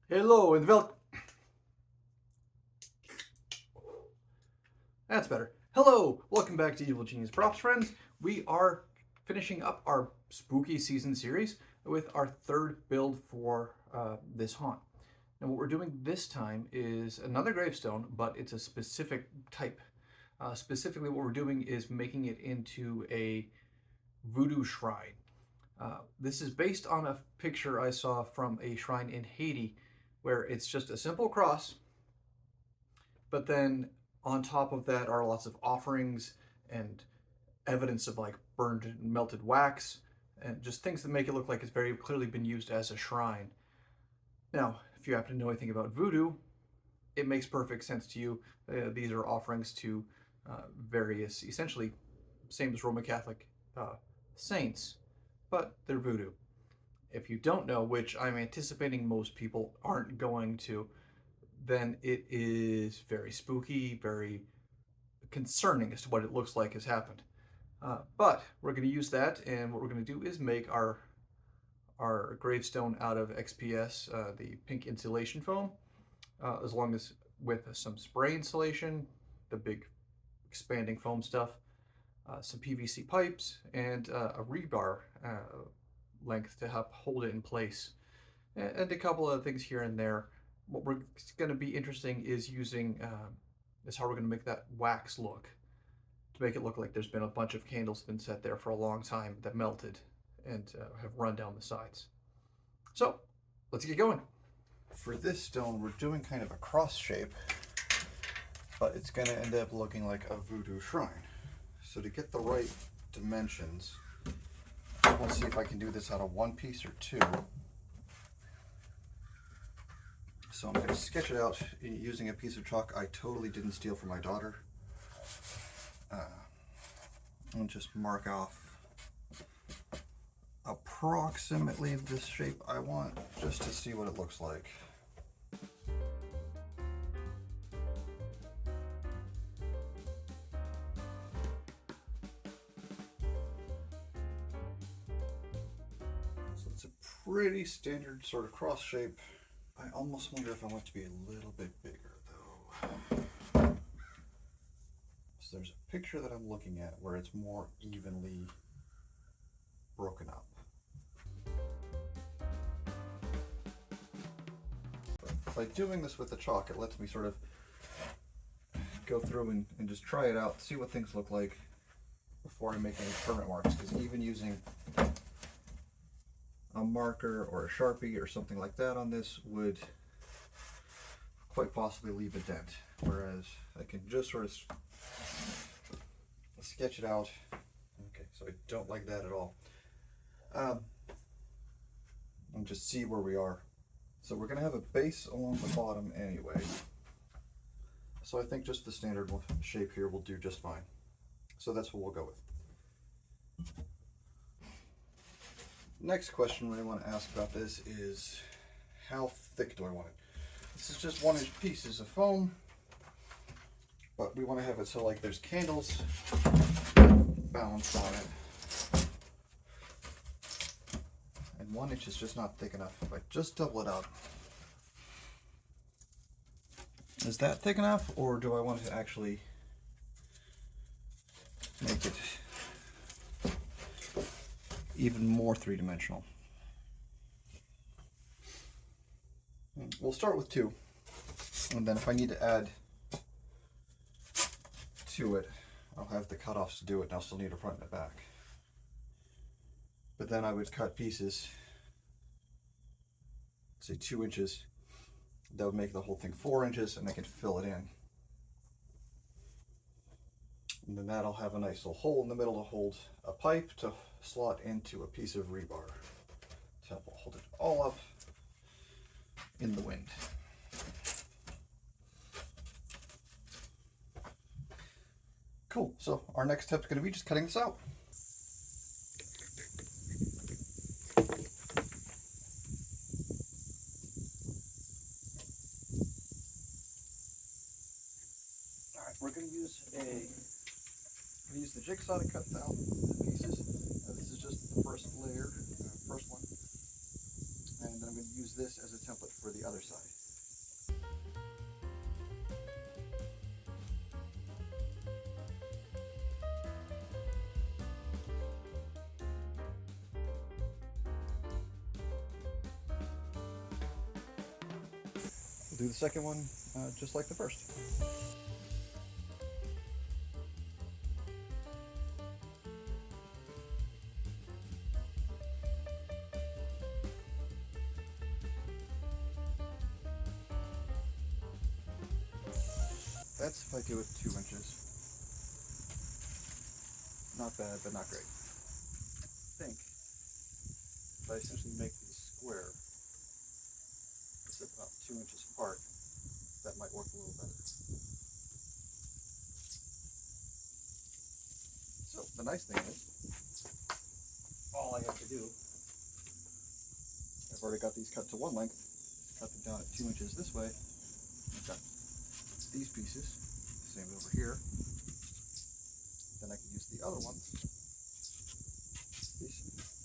Hello and welcome. That's better. Hello, welcome back to Evil Genius Props, friends. We are finishing up our spooky season series with our third build for this haunt. And what we're doing this time is another gravestone, but it's a specific type. Specifically, what we're doing is making it into a voodoo shrine. This is based on a picture I saw from a shrine in Haiti where it's just a simple cross, but then on top of that are lots of offerings and evidence of like burned and melted wax and just things that make it look like it's very clearly been used as a shrine. Now, if you happen to know anything about voodoo, it makes perfect sense to you. These are offerings to various, essentially, same as Roman Catholic saints, but they're voodoo. If you don't know, which I'm anticipating most people aren't going to, then it is very spooky, very concerning as to what it looks like has happened. But we're going to use that, and what we're going to do is make our gravestone out of XPS, the pink insulation foam, as long as with some spray insulation, the big expanding foam stuff, some PVC pipes, and a rebar length to help hold it in place, and a couple of things here and there. What we're going to be interesting is using is how we're going to make that wax look, to make it look like there's been a bunch of candles been set there for a long time that melted and have run down the sides. So let's get going. For this stone, we're doing kind of a cross shape, but it's going to end up looking like a voodoo shrine. So to get the right dimensions, let's see if I can do this out of one piece or two. So I'm going to sketch it out using a piece of chalk I totally didn't steal from my daughter. And just mark off approximately this shape I want, just to see what it looks like. So it's a pretty standard sort of cross shape. I almost wonder if I want it to be a little bit bigger though. So there's a picture that I'm looking at where it's more evenly broken up. But by doing this with the chalk, it lets me sort of go through and just try it out, see what things look like before I make any permanent marks, because even using a marker or a Sharpie or something like that on this would quite possibly leave a dent, whereas I can just sort of sketch it out. Okay, so I don't like that at all. And just see where we are. So we're going to have a base along the bottom anyway, so I think just the standard shape here will do just fine. So that's what we'll go with. Next question I want to ask about this is, how thick do I want it? This is just 1-inch pieces of foam, but we want to have it so like there's candles balanced on it. And 1 inch is just not thick enough. If I just double it out, is that thick enough, or do I want to actually make it even more three-dimensional? We'll start with 2, and then if I need to add to it, I'll have the cutoffs to do it, and I'll still need a front and a back. But then I would cut pieces, say 2 inches. That would make the whole thing 4 inches, and I can fill it in. And then that'll have a nice little hole in the middle to hold a pipe to slot into a piece of rebar to help hold it all up in the wind. Cool, so our next step is going to be just cutting this out. Alright, we're going to use the jigsaw to cut out the pieces. This is just the first layer, first one. And then I'm going to use use this as a template for the other side. We'll do the second one just like the first. That's if I do it 2 inches. Not bad, but not great. I think if I essentially make these square, it's about 2 inches apart, that might work a little better. So the nice thing is, all I have to do, I've already got these cut to one length, cut them down at 2 inches this way. I've got these pieces, same over here. Then I can use the other ones, these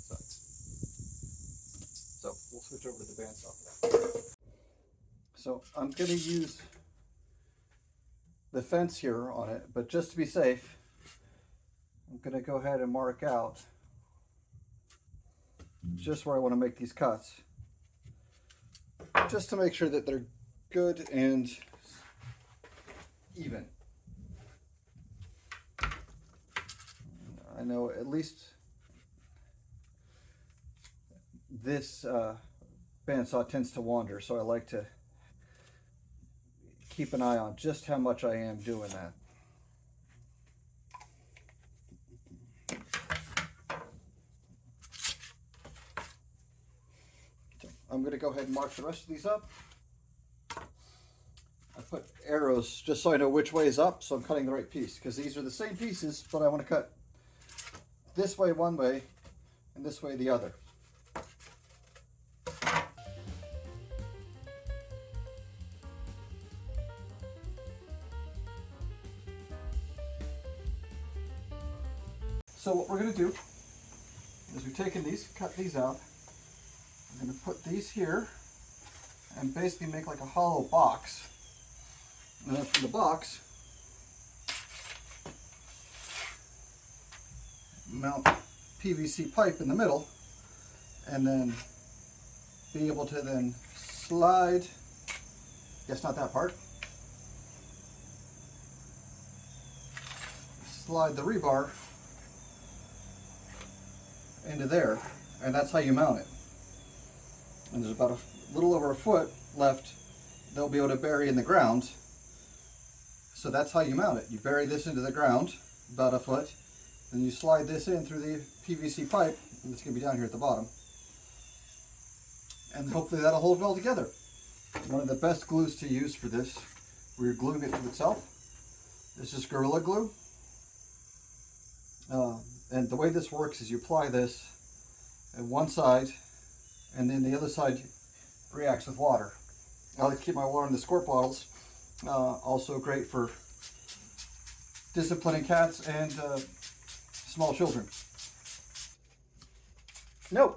sides. So we'll switch over to the bandsaw for that. So I'm going to use the fence here on it, but just to be safe, I'm going to go ahead and mark out just where I want to make these cuts, just to make sure that they're good and even. I know at least this bandsaw tends to wander, so I like to keep an eye on just how much I am doing that. So I'm going to go ahead and mark the rest of these up. I put arrows just so I know which way is up, so I'm cutting the right piece, because these are the same pieces, but I want to cut this way one way and this way the other. So what we're going to do is we've taken these, cut these out. We're going to put these here and basically make like a hollow box. And then from the box, mount PVC pipe in the middle, and then be able to then slide, guess not that part, slide the rebar into there, and that's how you mount it. And there's about a little over a foot left they'll be able to bury in the ground. So that's how you mount it. You bury this into the ground about a foot, then you slide this in through the PVC pipe, and it's going to be down here at the bottom. And hopefully that'll hold well together. One of the best glues to use for this, where you're gluing it to itself, is just Gorilla Glue. And the way this works is you apply this at one side, and then the other side reacts with water. I like to keep my water in the squirt bottles. Also great for disciplining cats and small children. No.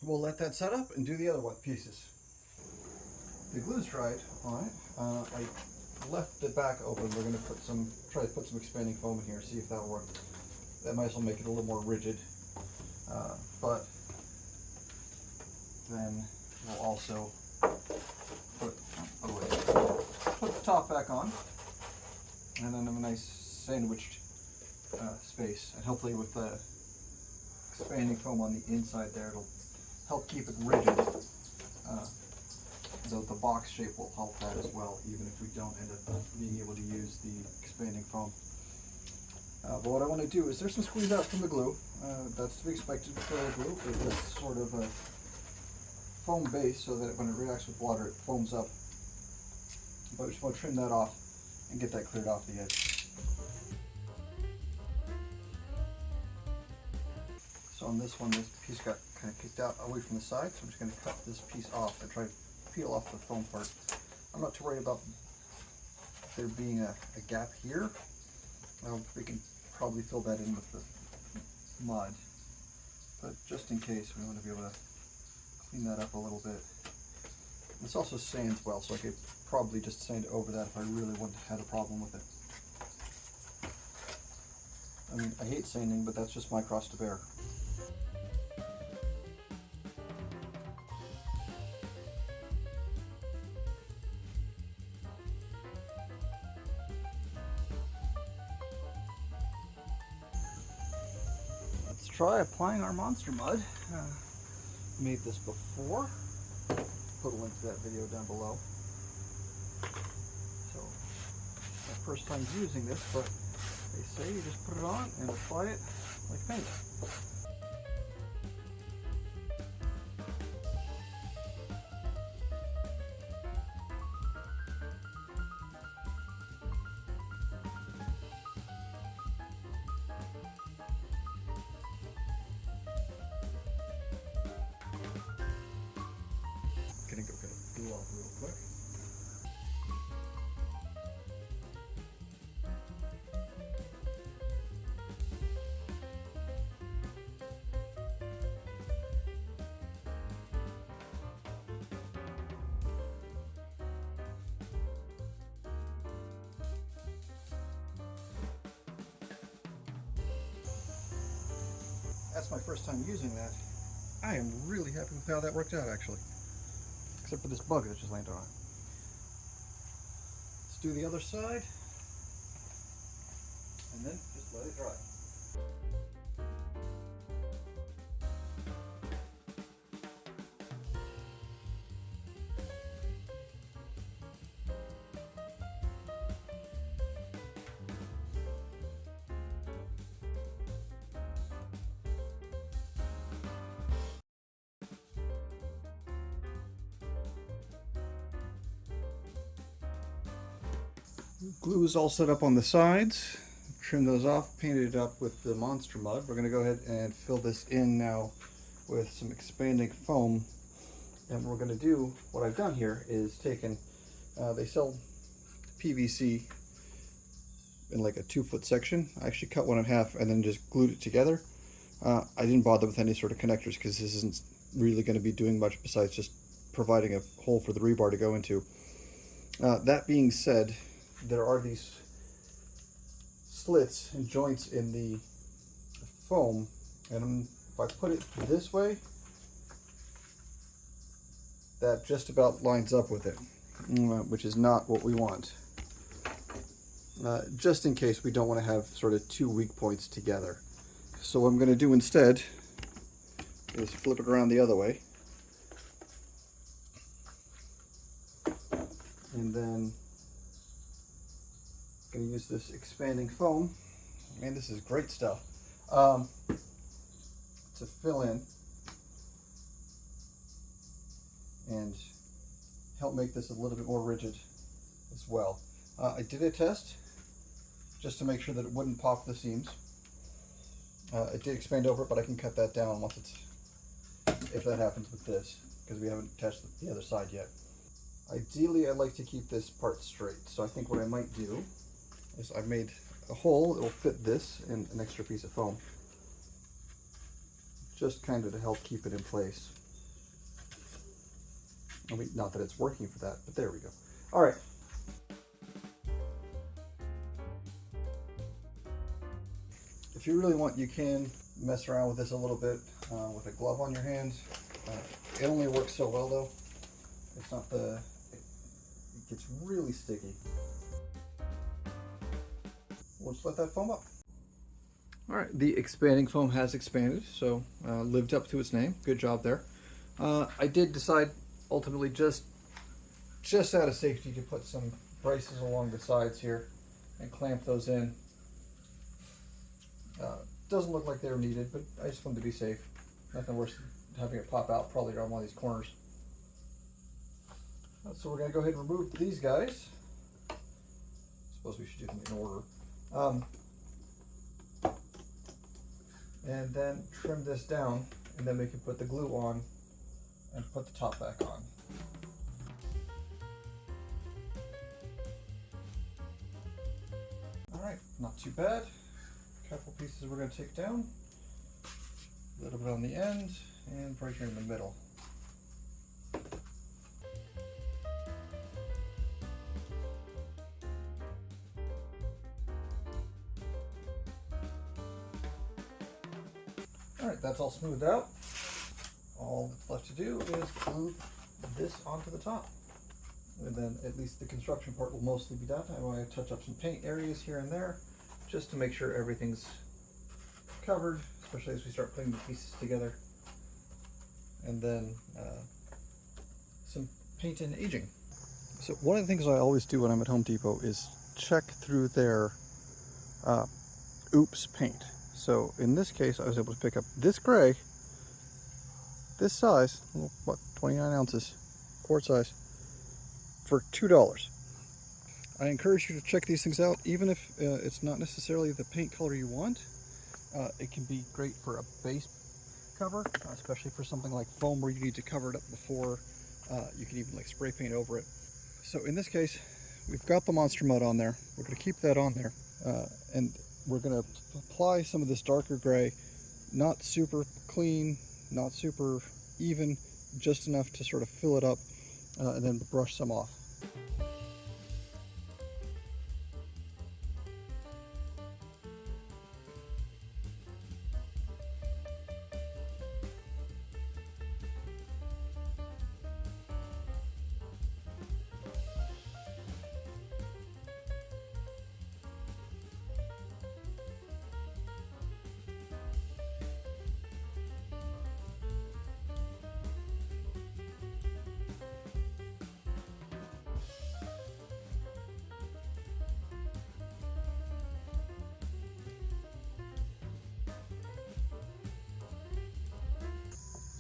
We'll let that set up and do the other pieces. The glue's dried on it. I left the back open. We're going to try to put some expanding foam in here, see if that'll work. That might as well make it a little more rigid. But then we'll also put the top back on, and then have a nice sandwiched space. And hopefully with the expanding foam on the inside there, it'll help keep it rigid. The box shape will help that as well, even if we don't end up being able to use the expanding foam. But what I want to do is, there's some squeeze out from the glue. That's to be expected for the glue. It is sort of a foam base, so that when it reacts with water, it foams up. But we just want to trim that off and get that cleared off the edge. So on this one, this piece got kind of kicked out away from the side, so I'm just going to cut this piece off and try to peel off the foam part. I'm not too worried about there being a gap here. We can probably fill that in with the mud, but just in case, we want to be able to clean that up a little bit. This also sands well, so I could probably just sand over that if I really wouldn't have had a problem with it. I mean, I hate sanding, but that's just my cross to bear. Let's try applying our monster mud. Made this before. Put a link to that video down below. So, my first time using this, but they say you just put it on and apply it like paint. Gonna go get a glue off real quick. That's my first time using that. I am really happy with how that worked out, actually. Except for this bug that just landed on it. Let's do the other side. And then just let it dry. Glue is all set up on the sides. Trim those off, painted it up with the monster mud. We're going to go ahead and fill this in now with some expanding foam. And what we're going to do, what I've done here is taken, they sell PVC in like a 2-foot section. I actually cut one in half and then just glued it together. I didn't bother with any sort of connectors because this isn't really going to be doing much besides just providing a hole for the rebar to go into. That being said, there are these slits and joints in the foam, and if I put it this way, that just about lines up with it, which is not what we want. Just in case we don't want to have sort of two weak points together. So what I'm going to do instead is flip it around the other way, and then I'm going to use this expanding foam. Man, this is great stuff. To fill in and help make this a little bit more rigid as well. I did a test just to make sure that it wouldn't pop the seams. It did expand over it, but I can cut that down once it's, if that happens with this, because we haven't tested the other side yet. Ideally, I like to keep this part straight, so I think what I might do is I've made a hole that will fit this in an extra piece of foam, just kind of to help keep it in place. I mean, not that it's working for that, but there we go. All right. If you really want, you can mess around with this a little bit with a glove on your hand. It only works so well though. It's not the, it gets really sticky. We'll just let that foam up. All right, the expanding foam has expanded, so lived up to its name. Good job there. I did decide ultimately just out of safety to put some braces along the sides here and clamp those in. Doesn't look like they were needed, but I just wanted to be safe. Nothing worse than having it pop out probably around one of these corners. So we're going to go ahead and remove these guys. Suppose we should do them in order. And then trim this down, and then we can put the glue on and put the top back on. Alright, not too bad. A couple pieces we're going to take down. A little bit on the end, and right here in the middle. Alright, that's all smoothed out. All that's left to do is glue this onto the top. And then at least the construction part will mostly be done. I want to touch up some paint areas here and there just to make sure everything's covered, especially as we start putting the pieces together. And then some paint and aging. So one of the things I always do when I'm at Home Depot is check through their oops paint. So in this case, I was able to pick up this gray, this size, what, 29 ounces, quart size, for $2. I encourage you to check these things out, even if it's not necessarily the paint color you want. It can be great for a base cover, especially for something like foam where you need to cover it up before you can even like spray paint over it. So in this case, we've got the Monster Mud on there. We're going to keep that on there, and we're going to apply some of this darker gray, not super clean, not super even, just enough to sort of fill it up, and then brush some off.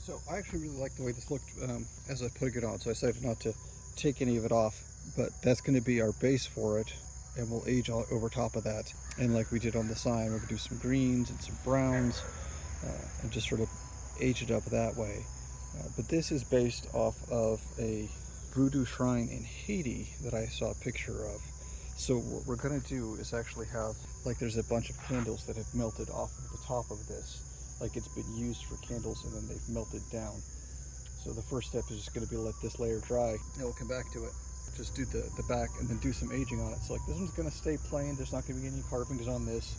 So I actually really like the way this looked as I put it on, so I decided not to take any of it off, but that's going to be our base for it, and we'll age all over top of that. And like we did on the sign, we're going to do some greens and some browns, and just sort of age it up that way. But this is based off of a voodoo shrine in Haiti that I saw a picture of. So what we're going to do is actually have, like, there's a bunch of candles that have melted off of the top of this. Like it's been used for candles and then they've melted down. So the first step is just going to be to let this layer dry, and we'll come back to it. Just do the back and then do some aging on it. So like this one's going to stay plain, there's not going to be any carvings on this,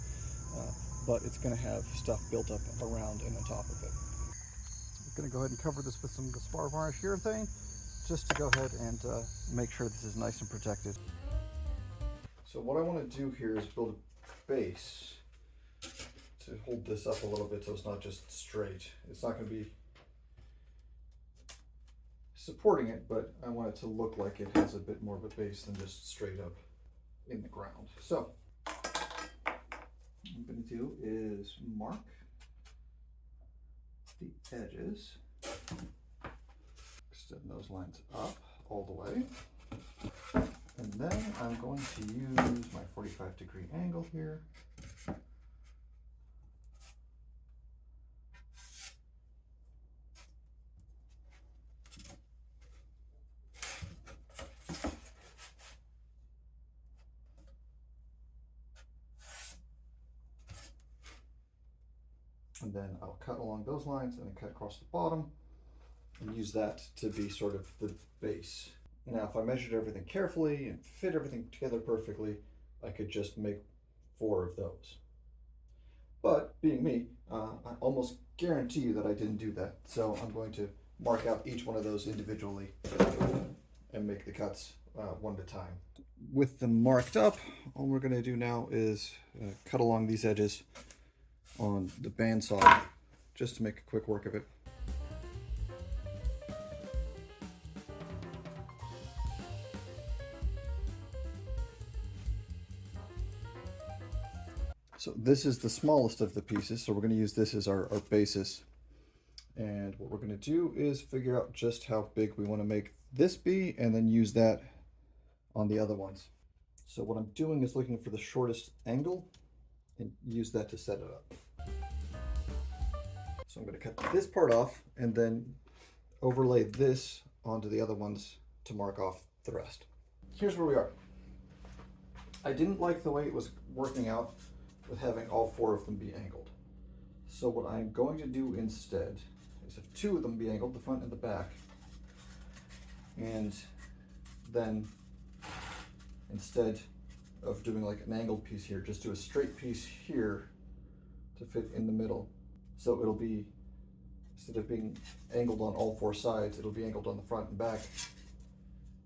but it's going to have stuff built up around and on top of it. I'm going to go ahead and cover this with some spar varnish urethane, just to go ahead and make sure this is nice and protected. So what I want to do here is build a base to hold this up a little bit so it's not just straight. It's not going to be supporting it, but I want it to look like it has a bit more of a base than just straight up in the ground. So what I'm going to do is mark the edges, extend those lines up all the way, and then I'm going to use my 45-degree angle here. And then I'll cut along those lines and then cut across the bottom and use that to be sort of the base. Now, if I measured everything carefully and fit everything together perfectly, I could just make 4 of those. But being me, I almost guarantee you that I didn't do that. So I'm going to mark out each one of those individually and make the cuts one at a time. With them marked up, all we're going to do now is cut along these edges on the bandsaw, just to make a quick work of it. So this is the smallest of the pieces, so we're going to use this as our basis. And what we're going to do is figure out just how big we want to make this be, and then use that on the other ones. So what I'm doing is looking for the shortest angle and use that to set it up. So I'm going to cut this part off and then overlay this onto the other ones to mark off the rest. Here's where we are. I didn't like the way it was working out with having all 4 of them be angled. So what I'm going to do instead is have 2 of them be angled, the front and the back. And then instead of doing like an angled piece here, just do a straight piece here to fit in the middle. So it'll be, instead of being angled on all 4 sides, it'll be angled on the front and back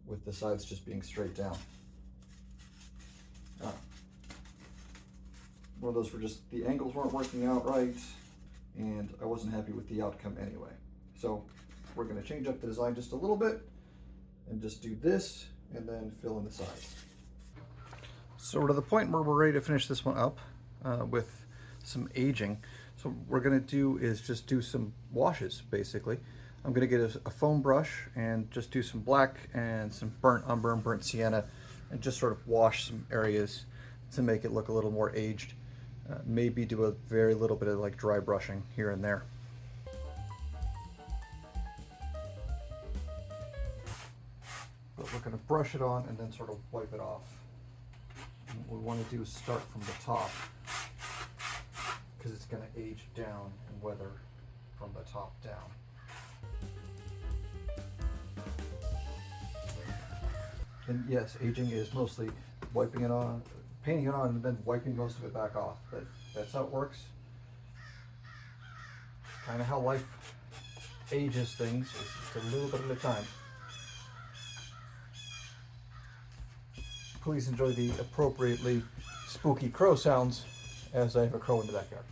with the sides just being straight down. One of those where just the angles weren't working out right and I wasn't happy with the outcome anyway. So we're going to change up the design just a little bit and just do this and then fill in the sides. So we're to the point where we're ready to finish this one up with some aging. So what we're going to do is just do some washes basically. I'm going to get a foam brush and just do some black and some burnt umber and burnt sienna and just sort of wash some areas to make it look a little more aged. Maybe do a very little bit of like dry brushing here and there. But we're going to brush it on and then sort of wipe it off. And what we want to do is start from the top because it's going to age down and weather from the top down. And yes, aging is mostly wiping it on, painting it on, and then wiping most of it back off. But that's how it works. Kind of how life ages things. It's just a little bit at a time. Please enjoy the appropriately spooky crow sounds as I have a crow in the backyard.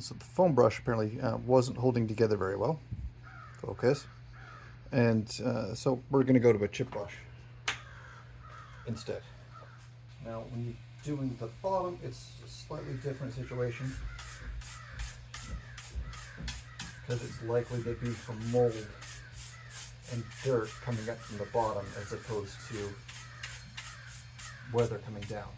So the foam brush apparently wasn't holding together very well. Focus. And so we're going to go to a chip brush instead. Now when you're doing the bottom, it's a slightly different situation because it's likely to be from mold and dirt coming up from the bottom as opposed to weather coming down.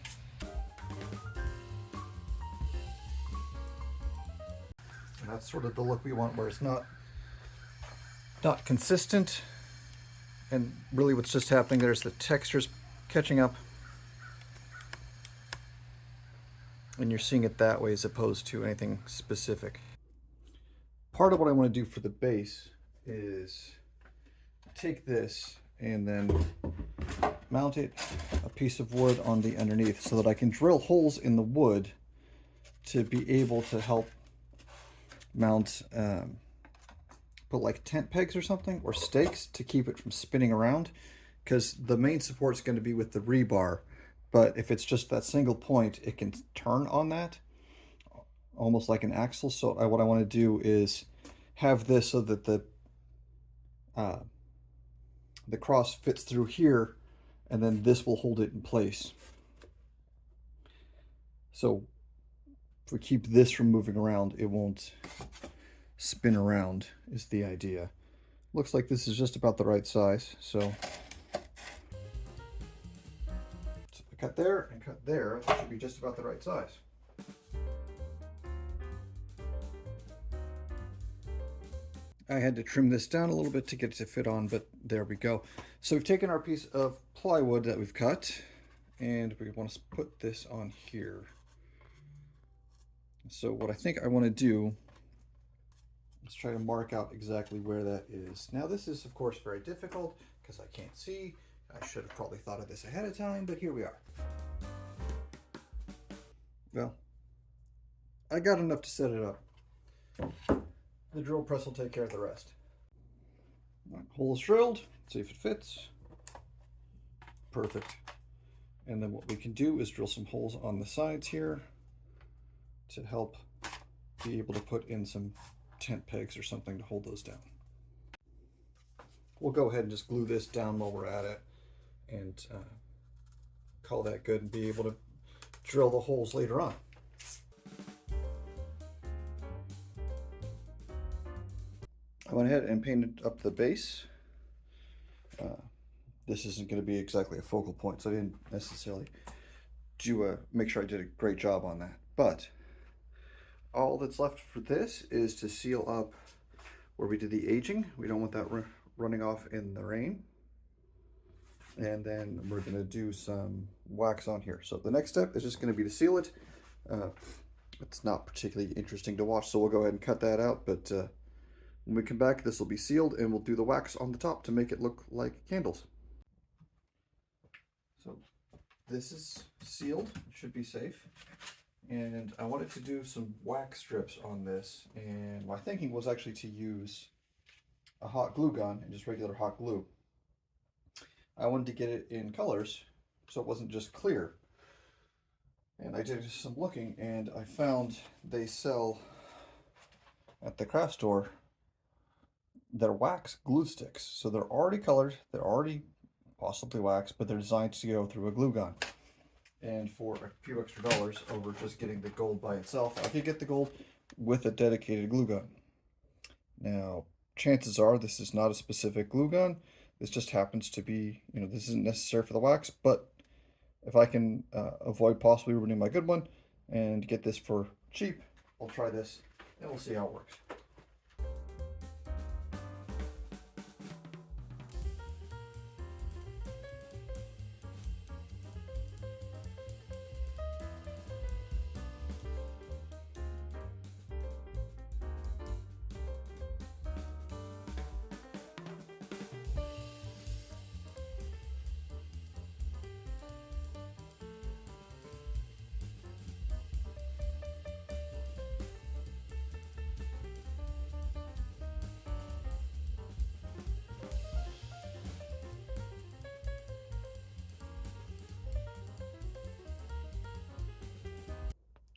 And that's sort of the look we want, where it's not consistent, and really what's just happening there is the texture's catching up, and you're seeing it that way as opposed to anything specific. Part of what I want to do for the base is take this and then mount it a piece of wood on the underneath so that I can drill holes in the wood to be able to help mount, put like tent pegs or something, or stakes to keep it from spinning around, because the main support is going to be with the rebar, but if it's just that single point, it can turn on that almost like an axle. So what I want to do is have this so that the cross fits through here, and then this will hold it in place. So if we keep this from moving around, it won't spin around, is the idea. Looks like this is just about the right size, so cut there and cut there. That should be just about the right size. I had to trim this down a little bit to get it to fit on, but there we go. So we've taken our piece of plywood that we've cut, and we want to put this on here. So what I think I want to do is try to mark out exactly where that is. Now this is of course very difficult because I can't see. I should have probably thought of this ahead of time, but here we are. Well, I got enough to set it up. The drill press will take care of the rest. Hole is drilled, see if it fits. Perfect. And then what we can do is drill some holes on the sides here to help be able to put in some tent pegs or something to hold those down. We'll go ahead and just glue this down while we're at it and call that good and be able to drill the holes later on. I went ahead and painted up the base. This isn't going to be exactly a focal point, so I didn't necessarily make sure I did a great job on that. But all that's left for this is to seal up where we did the aging. We don't want that running off in the rain. And then we're going to do some wax on here. So the next step is just going to be to seal it. It's not particularly interesting to watch, so we'll go ahead and cut that out. But when we come back, this will be sealed, and we'll do the wax on the top to make it look like candles. So this is sealed. It should be safe. And I wanted to do some wax strips on this, and my thinking was actually to use a hot glue gun and just regular hot glue. I wanted to get it in colors so it wasn't just clear. And I did some looking, and I found they sell at the craft store their wax glue sticks. So they're already colored, they're already possibly waxed, but they're designed to go through a glue gun. And for a few extra dollars over just getting the gold by itself, I could get the gold with a dedicated glue gun. Now, chances are this is not a specific glue gun. This just happens to be, this isn't necessary for the wax, but if I can avoid possibly ruining my good one and get this for cheap, I'll try this and we'll see how it works.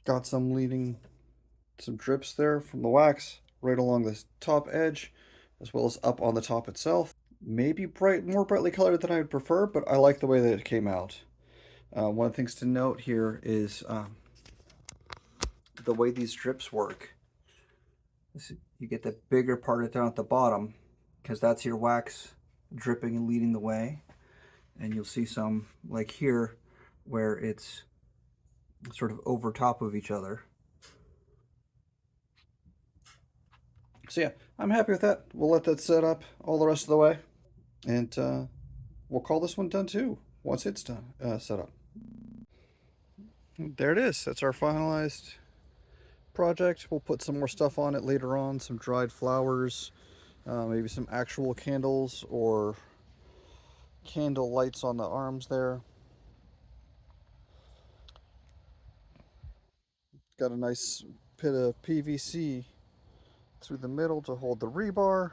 Got some drips there from the wax right along the top edge, as well as up on the top itself. Maybe more brightly colored than I would prefer, but I like the way that it came out. One of the things to note here is the way these drips work. You get the bigger part down at the bottom, because that's your wax dripping and leading the way. And you'll see some, like here, where it's sort of over top of each other. So yeah, I'm happy with that. We'll let that set up all the rest of the way, and we'll call this one done too once it's done set up. There it is. That's our finalized project. We'll put some more stuff on it later on, some dried flowers, maybe some actual candles or candle lights on the arms there. Got a nice bit of PVC through the middle to hold the rebar,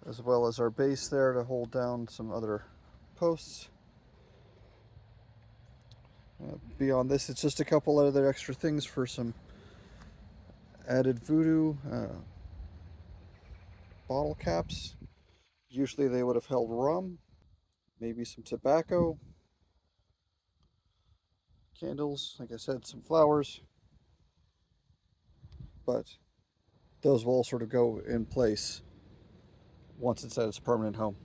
as well as our base there to hold down some other posts. Beyond this, it's just a couple other extra things for some added voodoo. Bottle caps. Usually they would have held rum, maybe some tobacco. Candles, like I said, some flowers, but those will all sort of go in place once it's at its permanent home.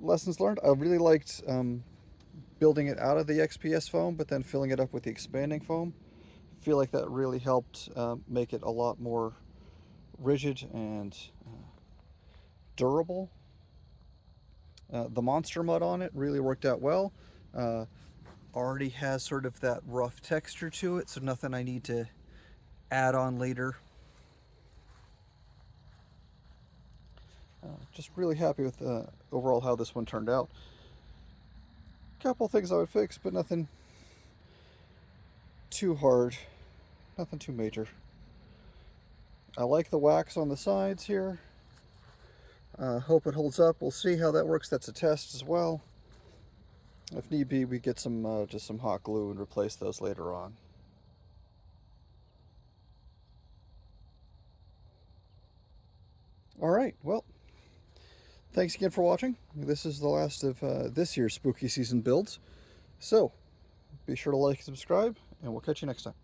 Lessons learned, I really liked building it out of the XPS foam, but then filling it up with the expanding foam. I feel like that really helped make it a lot more rigid and durable. The monster mud on it really worked out well. Already has sort of that rough texture to it, so nothing I need to add on later. Just really happy with overall how this one turned out. Couple things I would fix, but nothing too hard, nothing too major. I like the wax on the sides here. Hope it holds up. We'll see how that works. That's a test as well. If need be, we get some just some hot glue and replace those later on. All right, well, thanks again for watching. This is the last of this year's spooky season builds. So, be sure to like and subscribe, and we'll catch you next time.